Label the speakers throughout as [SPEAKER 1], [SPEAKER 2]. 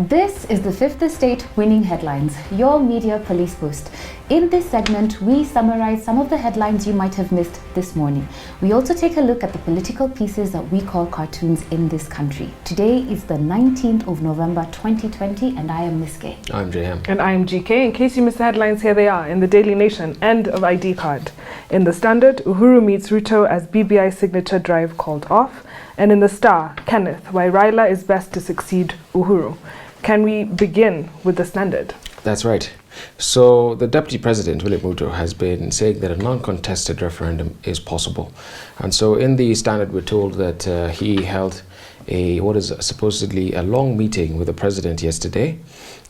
[SPEAKER 1] This is the Fifth Estate Winning Headlines, your media police post. In this segment, we summarize some of the headlines you might have missed this morning. We also take a look at the political pieces that we call cartoons in this country. Today is the 19th of November 2020, and I am Miss K.
[SPEAKER 2] I'm JM.
[SPEAKER 3] And I'm GK. In case you missed the headlines, here they are. In the Daily Nation, end of ID card. In the Standard, Uhuru meets RUTO as BBI signature drive called off. And in the Star, Kenneth, why Raila is best to succeed Uhuru. Can we begin with the Standard?
[SPEAKER 2] That's right. So the Deputy President, William Ruto, has been saying that a non-contested referendum is possible. And so in the Standard, we're told that he held what is supposedly a long meeting with the President yesterday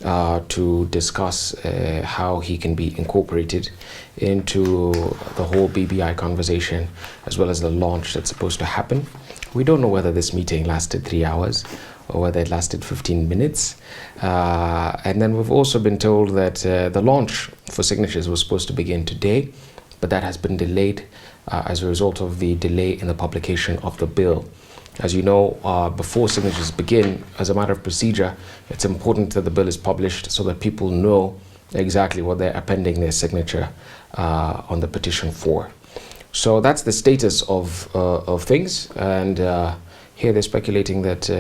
[SPEAKER 2] to discuss how he can be incorporated into the whole BBI conversation, as well as the launch that's supposed to happen. We don't know whether this meeting lasted 3 hours or whether it lasted 15 minutes. And then we've also been told that the launch for signatures was supposed to begin today, but that has been delayed as a result of the delay in the publication of the bill. As you know, before signatures begin, as a matter of procedure, it's important that the bill is published so that people know exactly what they're appending their signature on the petition for. So that's the status of things, and here they're speculating that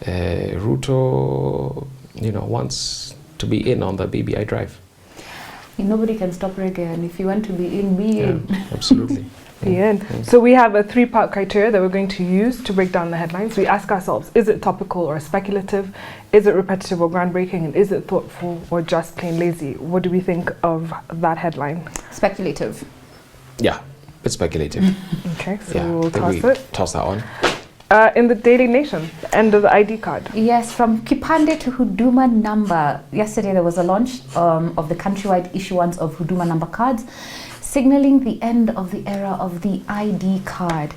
[SPEAKER 2] Ruto, wants to be in on the BBI drive.
[SPEAKER 1] Nobody can stop reggae, and if you want to be in, be in.
[SPEAKER 2] Absolutely.
[SPEAKER 3] The end. So we have a three-part criteria that we're going to use to break down the headlines. We ask ourselves, is it topical or speculative? Is it repetitive or groundbreaking? And is it thoughtful or just plain lazy? What do we think of that headline?
[SPEAKER 1] Speculative.
[SPEAKER 2] Yeah, it's speculative.
[SPEAKER 3] Okay, so we'll
[SPEAKER 2] toss that one.
[SPEAKER 3] In the Daily Nation, end of the ID card.
[SPEAKER 1] Yes, from Kipande to Huduma number. Yesterday there was a launch of the countrywide issuance of Huduma number cards, signaling the end of the era of the ID card.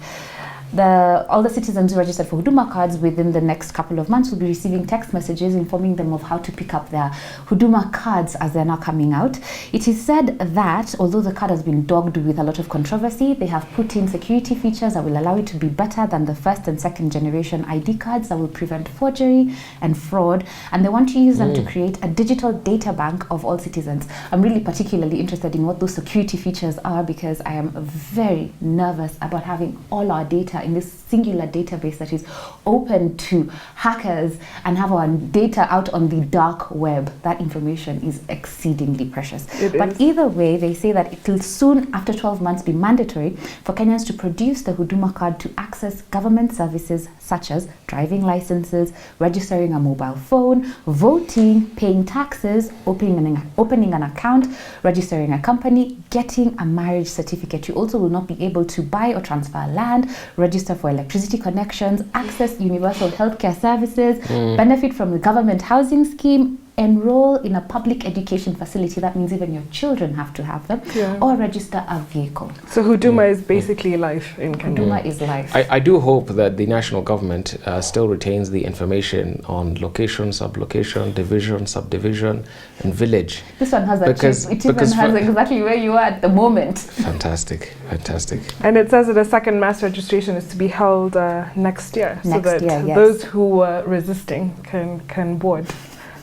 [SPEAKER 1] All the citizens who registered for Huduma cards within the next couple of months will be receiving text messages informing them of how to pick up their Huduma cards as they're now coming out. It is said that, although the card has been dogged with a lot of controversy, they have put in security features that will allow it to be better than the first and second generation ID cards that will prevent forgery and fraud. And they want to use them to create a digital data bank of all citizens. I'm really particularly interested in what those security features are, because I am very nervous about having all our data in this singular database that is open to hackers and have our data out on the dark web. That information is exceedingly precious. But either way, they say that it will soon, after 12 months, be mandatory for Kenyans to produce the Huduma card to access government services such as driving licenses, registering a mobile phone, voting, paying taxes, opening an account, registering a company, getting a marriage certificate. You also will not be able to buy or transfer land, register for electricity connections, access universal healthcare services, benefit from the government housing scheme, enroll in a public education facility. That means even your children have to have them, or register a vehicle.
[SPEAKER 3] So Huduma is basically life in Kenya.
[SPEAKER 1] Huduma is life.
[SPEAKER 2] I do hope that the national government still retains the information on location, sublocation, division, subdivision, and village.
[SPEAKER 1] This one has a chip. It even has exactly where you are at the moment.
[SPEAKER 2] Fantastic.
[SPEAKER 3] And it says that a second mass registration is to be held next year, so that those who were resisting can board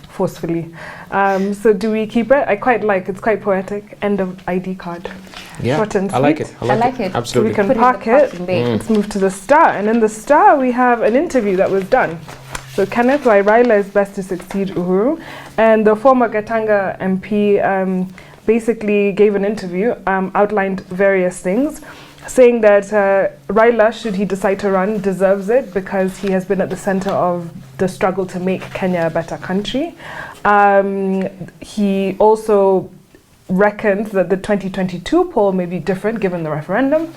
[SPEAKER 3] forcefully. So do we keep it? I quite like it's quite poetic. End of ID card.
[SPEAKER 2] Yeah,
[SPEAKER 3] short and
[SPEAKER 2] I like it.
[SPEAKER 1] I like it.
[SPEAKER 2] Absolutely.
[SPEAKER 3] So we can park it. Let's move to the Star. And in the Star, we have an interview that was done. So Kenneth, why Raila is best to succeed Uhuru. And the former Gatanga MP basically gave an interview, outlined various things, saying that Raila, should he decide to run, deserves it because he has been at the center of the struggle to make Kenya a better country. He also reckons that the 2022 poll may be different given the referendum,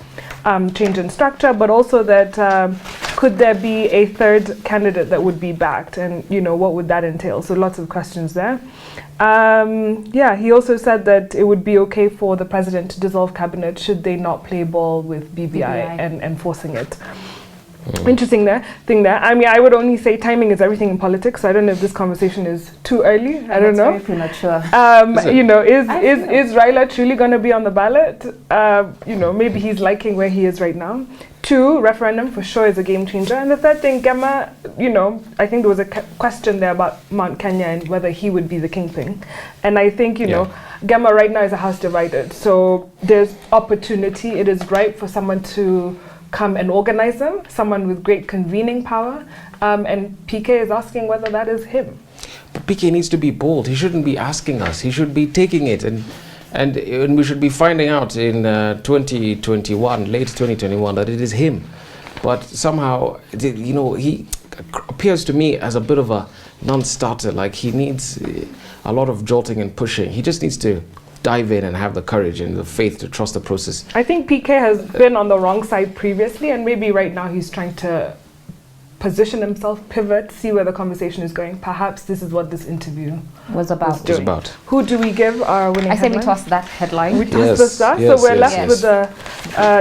[SPEAKER 3] change in structure, but also that could there be a third candidate that would be backed, and what would that entail? So lots of questions there. He also said that it would be okay for the president to dissolve cabinet should they not play ball with BBI and enforcing it. Interesting thing there. I mean, I would only say timing is everything in politics. So I don't know if this conversation is too early. I don't know.
[SPEAKER 1] Very premature.
[SPEAKER 3] Is Raila truly going to be on the ballot? Maybe he's liking where he is right now. 2, referendum for sure is a game changer. And the third thing, Gemma, I think there was a question there about Mount Kenya and whether he would be the kingpin. And I think, Gemma right now is a house divided. So there's opportunity. It is ripe for someone to come and organize them, someone with great convening power. And PK is asking whether that is him.
[SPEAKER 2] But PK needs to be bold. He shouldn't be asking us. He should be taking it, and we should be finding out in 2021, late 2021, that it is him. But somehow, he appears to me as a bit of a non-starter. Like, he needs a lot of jolting and pushing. He just needs to dive in and have the courage and the faith to trust the process.
[SPEAKER 3] I think PK has been on the wrong side previously, and maybe right now he's trying to position himself, pivot, see where the conversation is going. Perhaps this is what this interview
[SPEAKER 1] was about.
[SPEAKER 3] Who do we give our winning headline?
[SPEAKER 1] I say we toss that headline.
[SPEAKER 3] We toss the star. So we're left with the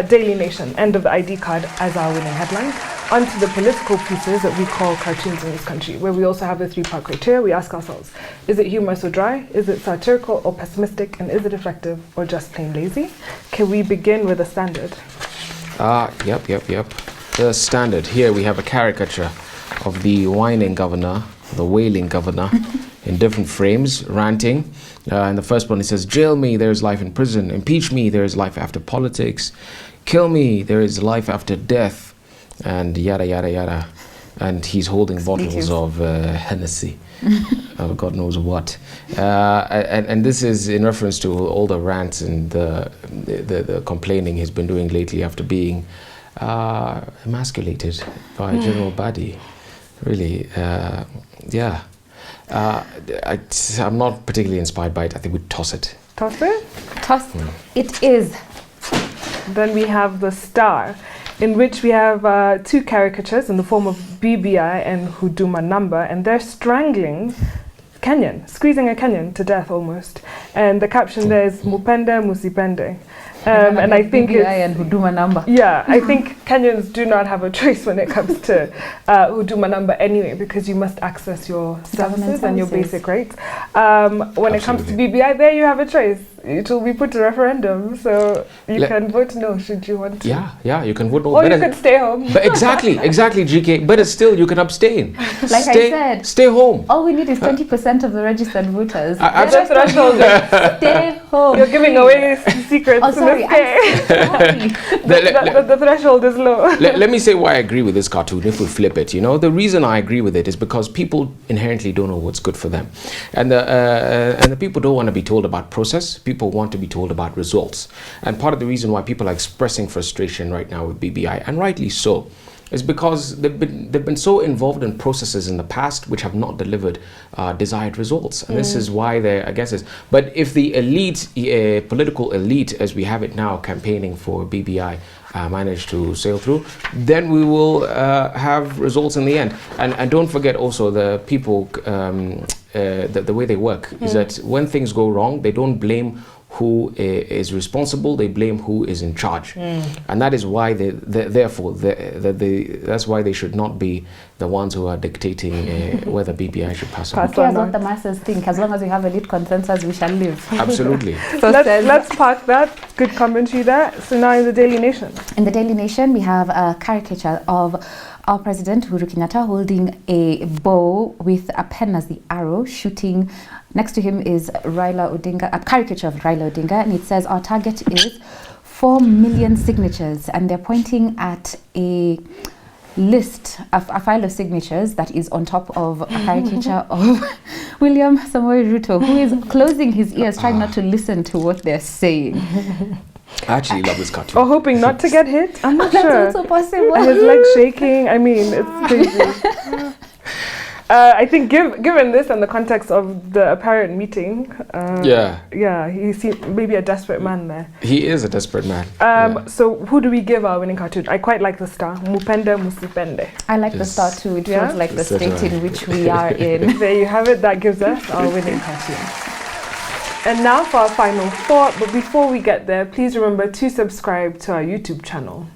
[SPEAKER 3] Daily Nation, end of the ID card, as our winning headline. On to the political pieces that we call cartoons in this country, where we also have the 3-part criteria. We ask ourselves, is it humorous or dry? Is it satirical or pessimistic? And is it effective or just plain lazy? Can we begin with the Standard?
[SPEAKER 2] Yep. The Standard. Here we have a caricature of the whining governor, the wailing governor, in different frames, ranting. And the first one, it says, jail me, there is life in prison. Impeach me, there is life after politics. Kill me, there is life after death. And yada, yada, yada. And he's holding bottles of Hennessy. God knows what. And this is in reference to all the rants and the complaining he's been doing lately after being emasculated by General Badi. Really, I'm not particularly inspired by it. I think we'd toss it.
[SPEAKER 3] Toss it?
[SPEAKER 1] Toss it is.
[SPEAKER 3] Then we have the Star, in which we have 2 caricatures in the form of BBI and Huduma Number, and they're strangling Kenyan, squeezing a Kenyan to death almost. And the caption there is Mupende Musipende. And I think
[SPEAKER 1] BBI and Huduma Number.
[SPEAKER 3] Yeah, I think Kenyans do not have a choice when it comes to Huduma Number anyway, because you must access your services and your basic rights. When it comes to BBI, there you have a choice. It will be put to referendum, so you can vote no should you want to.
[SPEAKER 2] Yeah, you can vote no.
[SPEAKER 3] Or you could stay home.
[SPEAKER 2] But exactly, GK. But still, you can abstain.
[SPEAKER 1] Like I said,
[SPEAKER 2] stay home.
[SPEAKER 1] All we need is 20% of the registered voters.
[SPEAKER 3] That's the threshold.
[SPEAKER 1] Stay home.
[SPEAKER 3] You're giving away secrets.
[SPEAKER 1] Oh, sorry.
[SPEAKER 3] The threshold is low.
[SPEAKER 2] Let me say why I agree with this cartoon, if we flip it. The reason I agree with it is because people inherently don't know what's good for them. And the people don't want to be told about process. People want to be told about results. And part of the reason why people are expressing frustration right now with BBI, and rightly so, is because they've been so involved in processes in the past which have not delivered desired results. And this is why I guess is. But if the elite, political elite as we have it now, campaigning for BBI, manage to sail through, then we will have results in the end. And don't forget also the people, the way they work is that when things go wrong, they don't blame who is responsible, they blame who is in charge. And that is why that's why they should not be the ones who are dictating whether BBI should pass on.
[SPEAKER 1] Who cares what the masses think? As long as we have elite consensus, we shall live.
[SPEAKER 2] Absolutely.
[SPEAKER 1] So
[SPEAKER 3] let's park that. Good commentary there. So now in the Daily Nation.
[SPEAKER 1] In the Daily Nation, we have a caricature of our president, Uhuru Kenyatta, holding a bow with a pen as the arrow, shooting. Next to him is Raila Odinga, a caricature of Raila Odinga, and it says, our target is 4 million signatures, and they're pointing at a list, a file of signatures that is on top of a caricature of William Samoei Ruto, who is closing his ears, trying not to listen to what they're saying.
[SPEAKER 2] I actually love this cartoon.
[SPEAKER 3] Or hoping not to get hit. I'm not sure.
[SPEAKER 1] That's also possible.
[SPEAKER 3] And his legs shaking. I mean, it's crazy. I think given this and the context of the apparent meeting, he seems maybe a desperate man there.
[SPEAKER 2] He is a desperate man.
[SPEAKER 3] So who do we give our winning cartoon? I quite like the Star. Mupende Musipende.
[SPEAKER 1] I like the Star too. It feels like the state in which we are in.
[SPEAKER 3] There you have it. That gives us our winning cartoon. And now for our final 4. But before we get there, please remember to subscribe to our YouTube channel.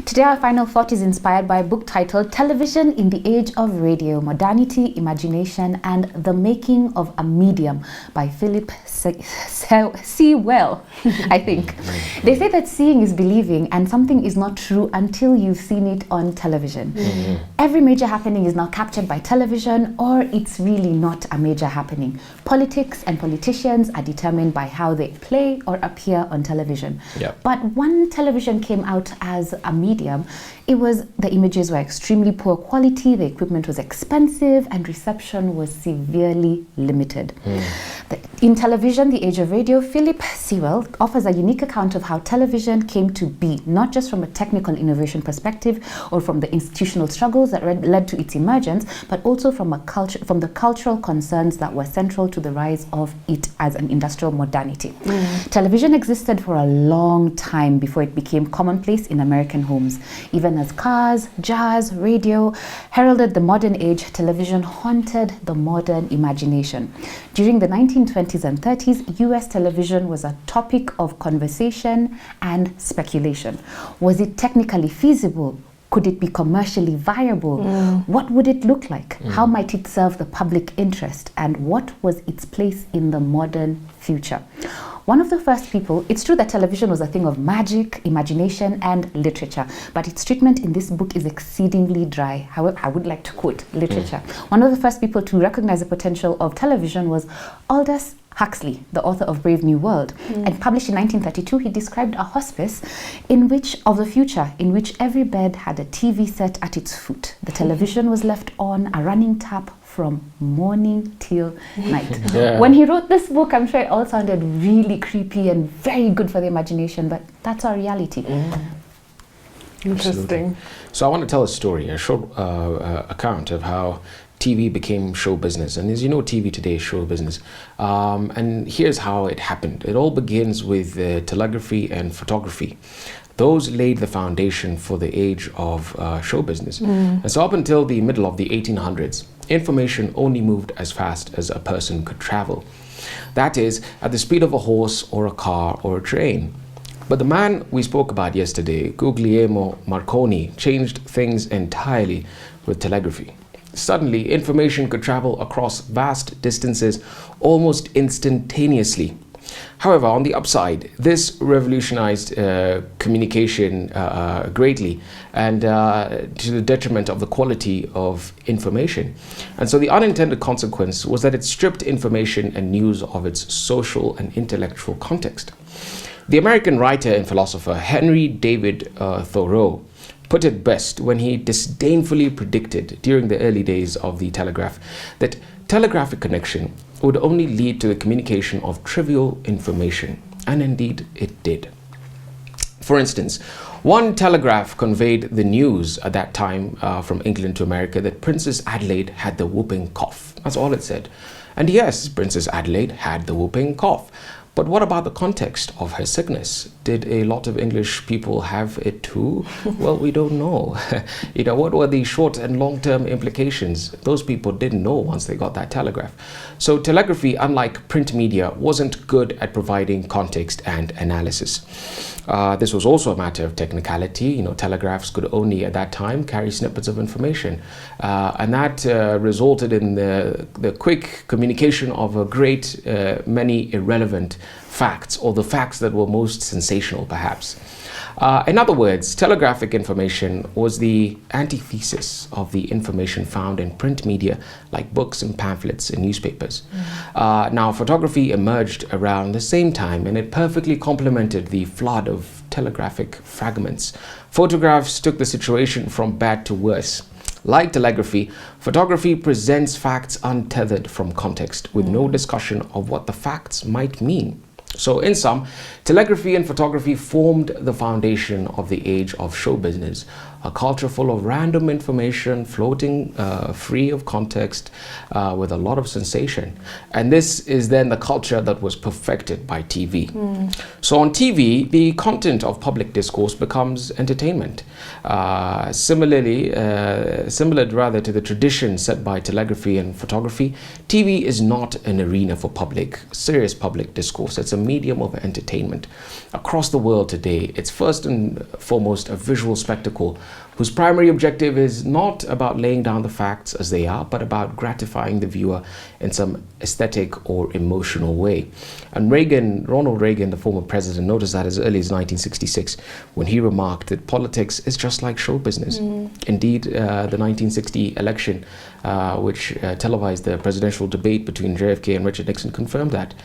[SPEAKER 1] Today our final thought is inspired by a book titled Television in the Age of Radio, Modernity, Imagination and the Making of a Medium by Philip Sewell, I think. They say that seeing is believing and something is not true until you've seen it on television. Every major happening is now captured by television, or it's really not a major happening. Politics and politicians are determined by how they play or appear on television. But when television came out as a medium, the images were extremely poor quality, the equipment was expensive, and reception was severely limited. In Television, the Age of Radio, Philip Sewell offers a unique account of how television came to be, not just from a technical innovation perspective or from the institutional struggles that led to its emergence, but also from the cultural concerns that were central to the rise of it as an industrial modernity. Television existed for a long time before it became commonplace in American homes. Even as cars, jazz, radio heralded the modern age, television haunted the modern imagination. During the 1920s and 30s, US television was a topic of conversation and speculation. Was it technically feasible? Could it be commercially viable? What would it look like? How might it serve the public interest? And what was its place in the modern future? One of the first people, it's true that television was a thing of magic, imagination, and literature, but its treatment in this book is exceedingly dry. However, I would like to quote literature. One of the first people to recognize the potential of television was Aldous Huxley, the author of Brave New World. And published in 1932, he described a hospice of the future in which every bed had a TV set at its foot. The television was left on a running tap from morning till night. When he wrote this book, I'm sure it all sounded really creepy and very good for the imagination, but that's our reality.
[SPEAKER 3] Interesting.
[SPEAKER 2] So I want to tell a story, a short account of how TV became show business. And as you know, TV today is show business. And here's how it happened. It all begins with telegraphy and photography. Those laid the foundation for the age of show business. And so up until the middle of the 1800s, information only moved as fast as a person could travel. That is, at the speed of a horse or a car or a train. But the man we spoke about yesterday, Guglielmo Marconi, changed things entirely with telegraphy. Suddenly, information could travel across vast distances almost instantaneously. However, on the upside, this revolutionized communication greatly, and to the detriment of the quality of information. And so the unintended consequence was that it stripped information and news of its social and intellectual context. The American writer and philosopher Henry David Thoreau put it best when he disdainfully predicted during the early days of the telegraph that telegraphic connection would only lead to the communication of trivial information, and indeed it did. For instance, one telegraph conveyed the news at that time from England to America that Princess Adelaide had the whooping cough. That's all it said. And yes, Princess Adelaide had the whooping cough. But what about the context of her sickness? Did a lot of English people have it too? Well, we don't know. What were the short and long-term implications? Those people didn't know once they got that telegraph. So telegraphy, unlike print media, wasn't good at providing context and analysis. This was also a matter of technicality. Telegraphs could only at that time carry snippets of information. And that resulted in the quick communication of a great many irrelevant facts, or the facts that were most sensational perhaps. In other words, telegraphic information was the antithesis of the information found in print media like books and pamphlets and newspapers. Now, photography emerged around the same time, and it perfectly complemented the flood of telegraphic fragments. Photographs took the situation from bad to worse. Like telegraphy, photography presents facts untethered from context, with no discussion of what the facts might mean. So in sum, telegraphy and photography formed the foundation of the age of show business, a culture full of random information floating free of context with a lot of sensation. And this is then the culture that was perfected by TV. So on TV, the content of public discourse becomes entertainment. Similar to the tradition set by telegraphy and photography, TV is not an arena for serious public discourse. It's a medium of entertainment. Across the world today, it's first and foremost a visual spectacle whose primary objective is not about laying down the facts as they are, but about gratifying the viewer in some aesthetic or emotional way. And Ronald Reagan, the former president, noticed that as early as 1966 when he remarked that politics is just like show business. Indeed, the 1960 election, which televised the presidential debate between JFK and Richard Nixon, confirmed that.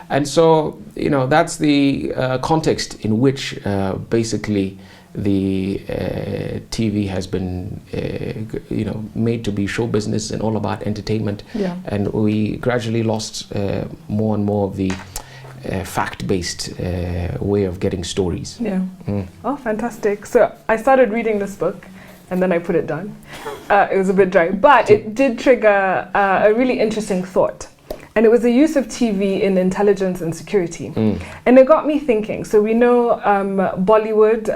[SPEAKER 2] And so, that's the context in which basically the TV has been, made to be show business and all about entertainment.
[SPEAKER 3] Yeah.
[SPEAKER 2] And we gradually lost more and more of the fact-based way of getting stories.
[SPEAKER 3] Yeah. Oh, fantastic. So I started reading this book and then I put it down. It was a bit dry, but it did trigger a really interesting thought. And it was the use of TV in intelligence and security. And it got me thinking. So we know Bollywood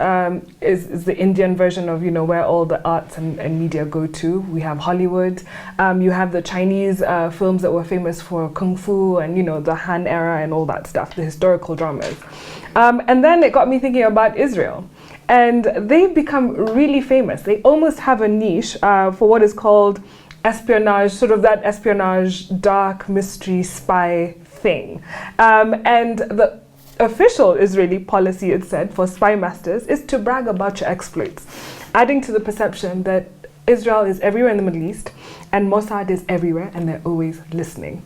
[SPEAKER 3] is the Indian version of, where all the arts and media go to. We have Hollywood. You have the Chinese films that were famous for Kung Fu and, the Han era and all that stuff, the historical dramas. And then it got me thinking about Israel. And they've become really famous. They almost have a niche for what is called espionage, sort of that espionage, dark mystery spy thing. And the official Israeli policy, it said, for spy masters is to brag about your exploits, adding to the perception that Israel is everywhere in the Middle East and Mossad is everywhere and they're always listening.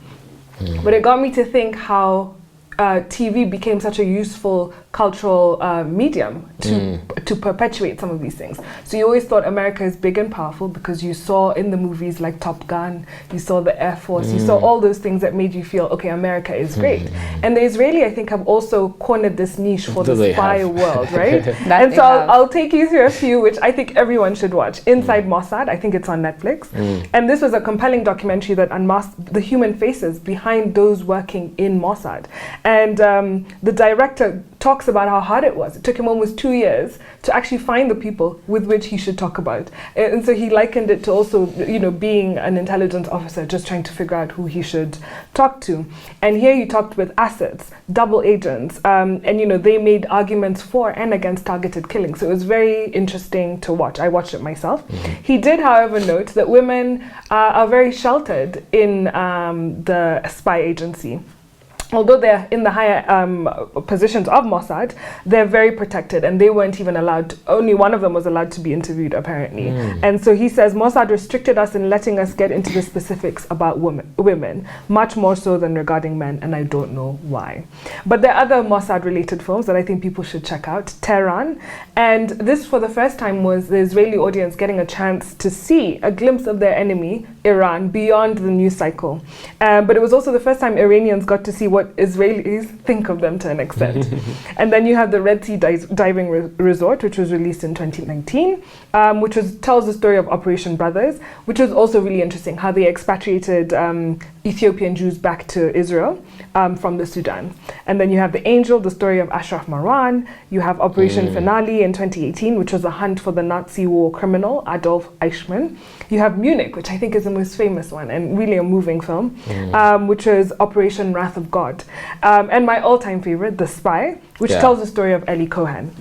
[SPEAKER 3] But it got me to think how TV became such a useful cultural medium to perpetuate some of these things. So you always thought America is big and powerful because you saw in the movies like Top Gun, you saw the Air Force, you saw all those things that made you feel, okay, America is great. And the Israeli, I think, have also cornered this niche for the spy world, right? And so I'll take you through a few, which I think everyone should watch. Inside Mossad, I think it's on Netflix. And this was a compelling documentary that unmasked the human faces behind those working in Mossad. And the director talks about how hard it was. It took him almost 2 years to actually find the people with which he should talk about. And so he likened it to also, being an intelligence officer, just trying to figure out who he should talk to. And here he talked with assets, double agents, and, they made arguments for and against targeted killing. So it was very interesting to watch. I watched it myself. He did, however, note that women are very sheltered in the spy agency. Although they're in the higher positions of Mossad, they're very protected and they weren't even allowed, only one of them was allowed to be interviewed apparently. And so he says, Mossad restricted us in letting us get into the specifics about women, much more so than regarding men, and I don't know why. But there are other Mossad related films that I think people should check out. Tehran, and this for the first time was the Israeli audience getting a chance to see a glimpse of their enemy, Iran, beyond the news cycle. But it was also the first time Iranians got to see what Israelis think of them to an extent. And then you have the Red Sea diving resort, which was released in 2019, which tells the story of Operation Brothers, which was also really interesting, how they expatriated Ethiopian Jews back to Israel from the Sudan. And then you have The Angel, the story of Ashraf Marwan. You have Operation Finale in 2018, which was a hunt for the Nazi war criminal, Adolf Eichmann. You have Munich, which I think is the most famous one and really a moving film, which was Operation Wrath of God. And my all-time favorite, The Spy, which tells the story of Eli Cohen,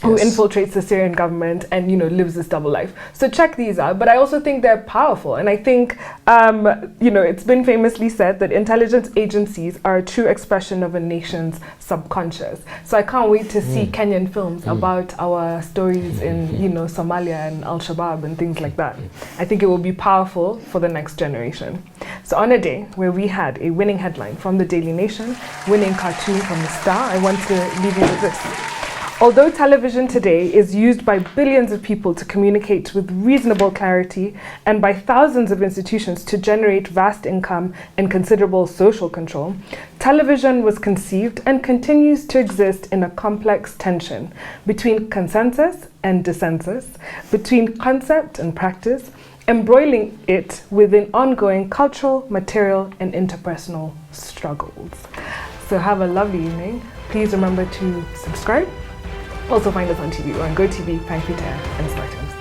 [SPEAKER 3] who infiltrates the Syrian government and, lives this double life. So check these out. But I also think they're powerful. And I think, it's been famously said that intelligence agencies are a true expression of a nation's subconscious. So I can't wait to see Kenyan films about our stories in, Somalia and Al-Shabaab and things like that. I think it will be powerful for the next generation. So on a day where we had a winning headline from the Daily Nation, winning cartoon from the Star, I want to leave you with this. Although television today is used by billions of people to communicate with reasonable clarity and by thousands of institutions to generate vast income and considerable social control, television was conceived and continues to exist in a complex tension between consensus and dissensus, between concept and practice, embroiling it within ongoing cultural, material, and interpersonal struggles. So have a lovely evening. Please remember to subscribe. Also find us on TV. We're on GoTV, Pankvita, and STATEHOUSE.